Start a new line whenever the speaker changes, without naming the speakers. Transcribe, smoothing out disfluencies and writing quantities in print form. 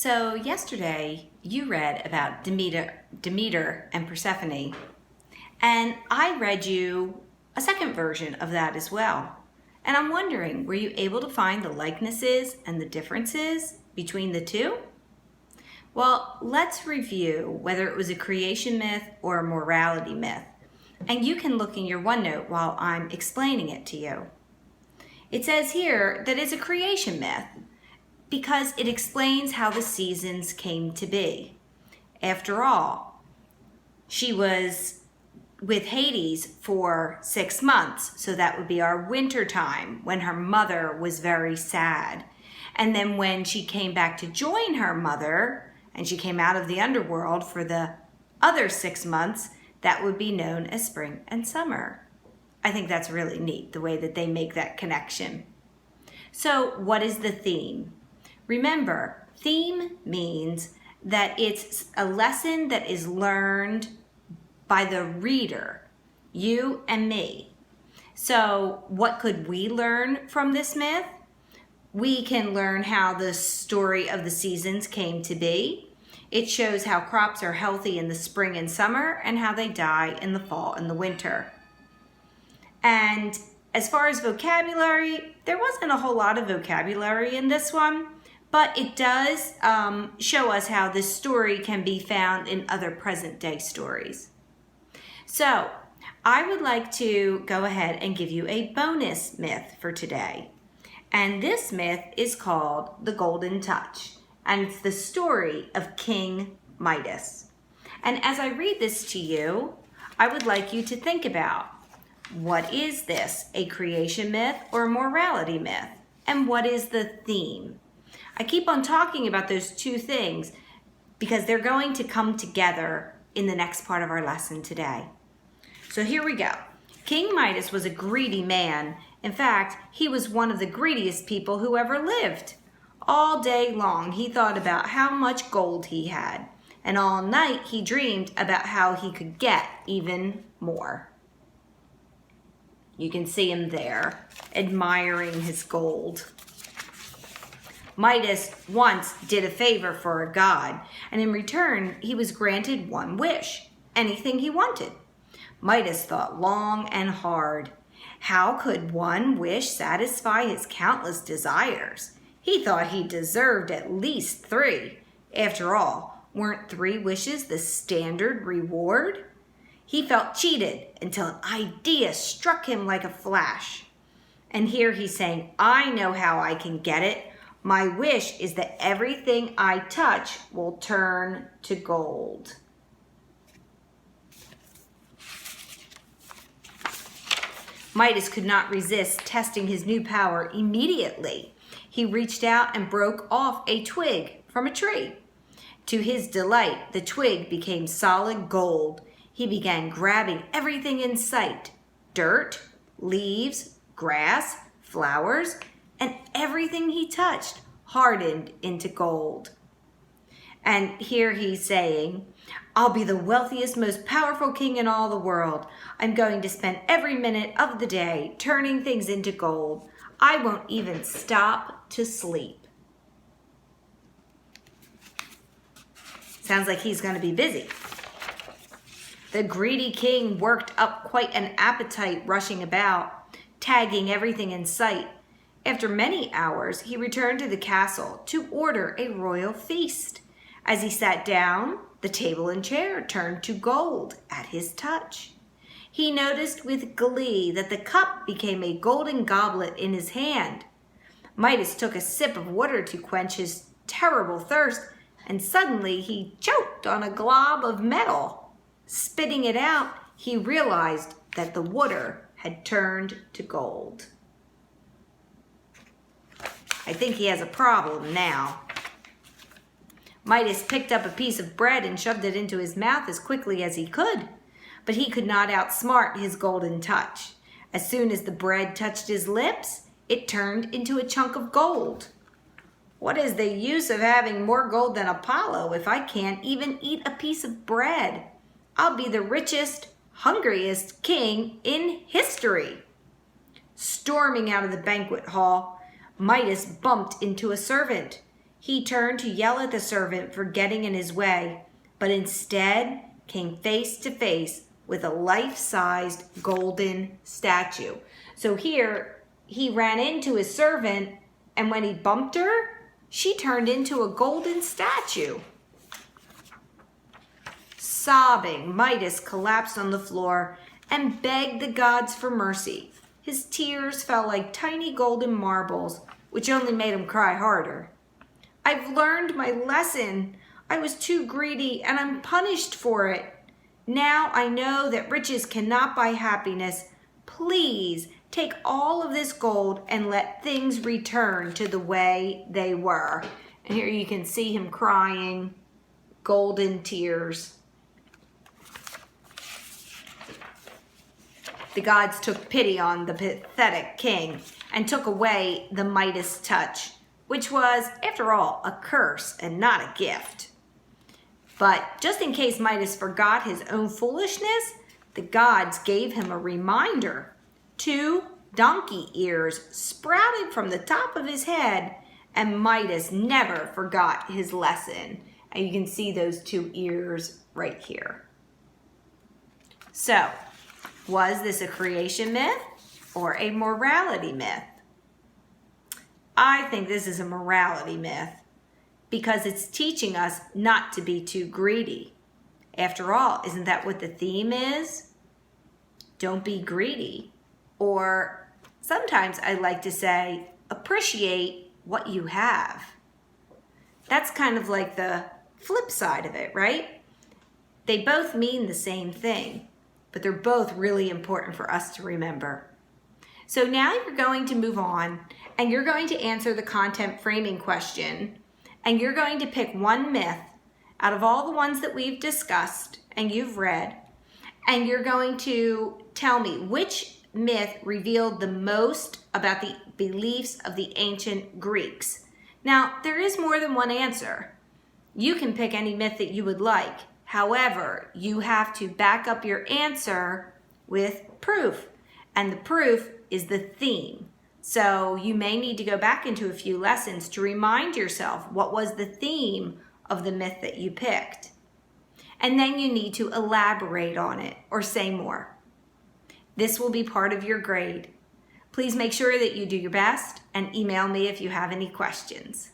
So yesterday you read about Demeter and Persephone, and I read you a second version of that as well. And I'm wondering, were you able to find the likenesses and the differences between the two? Well, let's review whether it was a creation myth or a morality myth. And you can look in your OneNote while I'm explaining it to you. It says here that it's a creation myth because it explains how the seasons came to be. After all, she was with Hades for 6 months, so that would be our winter time when her mother was very sad. And then when she came back to join her mother, and she came out of the underworld for the other 6 months, that would be known as spring and summer. I think that's really neat, the way that they make that connection. So what is the theme? Remember, theme means that it's a lesson that is learned by the reader, you and me. So what could we learn from this myth? We can learn how the story of the seasons came to be. It shows how crops are healthy in the spring and summer and how they die in the fall and the winter. And as far as vocabulary, there wasn't a whole lot of vocabulary in this one, but it does show us how this story can be found in other present day stories. So I would like to go ahead and give you a bonus myth for today. And this myth is called The Golden Touch. And it's the story of King Midas. And as I read this to you, I would like you to think about, what is this, a creation myth or a morality myth? And what is the theme? I keep on talking about those two things because they're going to come together in the next part of our lesson today. So here we go. King Midas was a greedy man. In fact, he was one of the greediest people who ever lived. All day long, he thought about how much gold he had. And all night, he dreamed about how he could get even more. You can see him there, admiring his gold. Midas once did a favor for a god, and in return, he was granted one wish, anything he wanted. Midas thought long and hard. How could one wish satisfy his countless desires? He thought he deserved at least 3. After all, weren't 3 wishes the standard reward? He felt cheated until an idea struck him like a flash. And here he's saying, I know how I can get it. My wish is that everything I touch will turn to gold. Midas could not resist testing his new power immediately. He reached out and broke off a twig from a tree. To his delight, the twig became solid gold. He began grabbing everything in sight, dirt, leaves, grass, flowers, and everything he touched hardened into gold. And here he's saying, I'll be the wealthiest, most powerful king in all the world. I'm going to spend every minute of the day turning things into gold. I won't even stop to sleep. Sounds like he's going to be busy. The greedy king worked up quite an appetite, rushing about, tagging everything in sight. After many hours, he returned to the castle to order a royal feast. As he sat down, the table and chair turned to gold at his touch. He noticed with glee that the cup became a golden goblet in his hand. Midas took a sip of water to quench his terrible thirst, and suddenly he choked on a glob of metal. Spitting it out, he realized that the water had turned to gold. I think he has a problem now. Midas picked up a piece of bread and shoved it into his mouth as quickly as he could, but he could not outsmart his golden touch. As soon as the bread touched his lips, it turned into a chunk of gold. What is the use of having more gold than Apollo if I can't even eat a piece of bread? I'll be the richest, hungriest king in history. Storming out of the banquet hall, Midas bumped into a servant. He turned to yell at the servant for getting in his way, but instead came face to face with a life-sized golden statue. So here, he ran into his servant, and when he bumped her, she turned into a golden statue. Sobbing, Midas collapsed on the floor and begged the gods for mercy. His tears fell like tiny golden marbles, which only made him cry harder. I've learned my lesson. I was too greedy and I'm punished for it. Now I know that riches cannot buy happiness. Please take all of this gold and let things return to the way they were. And here you can see him crying, golden tears. The gods took pity on the pathetic king and took away the Midas touch, which was, after all, a curse and not a gift. But just in case Midas forgot his own foolishness, the gods gave him a reminder. 2 donkey ears sprouted from the top of his head, and Midas never forgot his lesson. And you can see those 2 ears right here. So, was this a creation myth or a morality myth? I think this is a morality myth because it's teaching us not to be too greedy. After all, isn't that what the theme is? Don't be greedy. Or sometimes I like to say, appreciate what you have. That's kind of like the flip side of it, right? They both mean the same thing, but they're both really important for us to remember. So now you're going to move on and you're going to answer the content framing question, and you're going to pick one myth out of all the ones that we've discussed and you've read, and you're going to tell me which myth revealed the most about the beliefs of the ancient Greeks. Now, there is more than one answer. You can pick any myth that you would like. However, you have to back up your answer with proof, and the proof is the theme. So you may need to go back into a few lessons to remind yourself what was the theme of the myth that you picked. And then you need to elaborate on it or say more. This will be part of your grade. Please make sure that you do your best and email me if you have any questions.